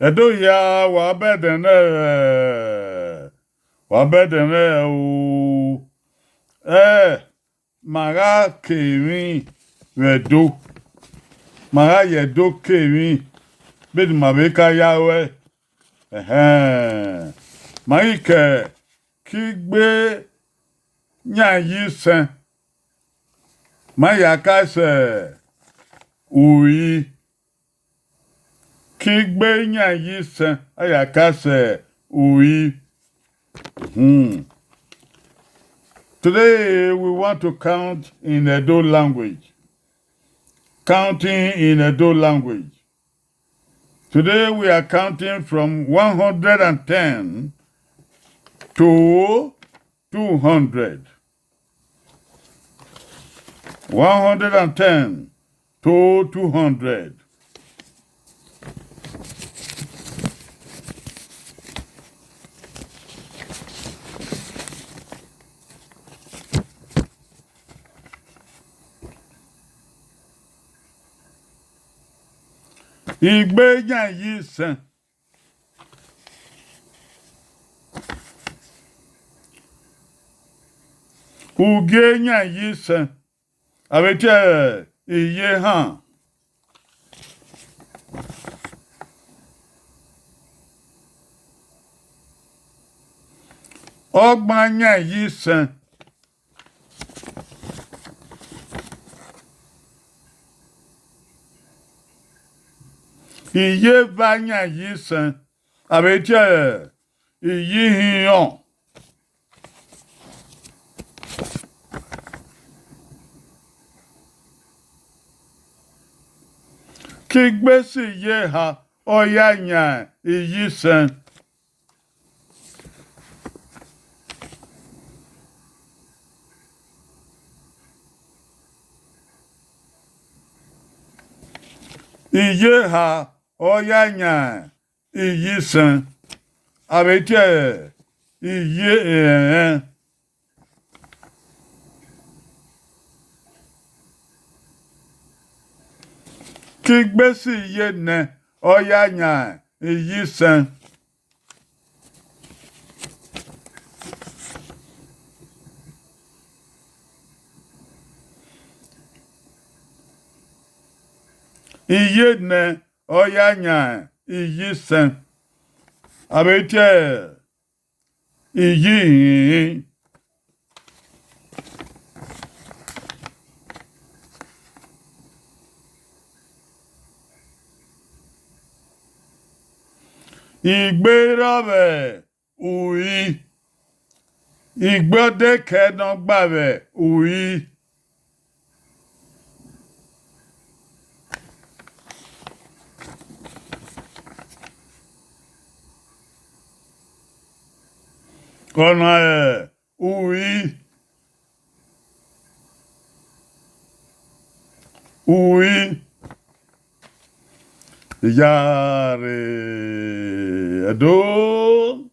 Edo ya wabedene o maga kemi wedo maga yedo kemi bed mabeka yawe maike kigbe nyayisen mayaka se uyi kigbe nyayisen ayaka se uyi. Today we want to count in Edo language. Counting in Edo language. Today we are counting from 110 to 200. 110 to 200. Igbeja yisen. Ugenya yisen. Abete iye han. Ogbanya yisen. Iye banya yisen. Abete iye hiyon. Kigbesi ye ha oyanya iyisen. Iye ha oyanya iyisen. Abete iye Kigbesi ye ne oyanya iyisen. Iye ne oyanya iyisen. Abete iyi. Igberobe uyi. Igbode kenogbabe uyi. Kona uyi. Uyi. Yare. Ado.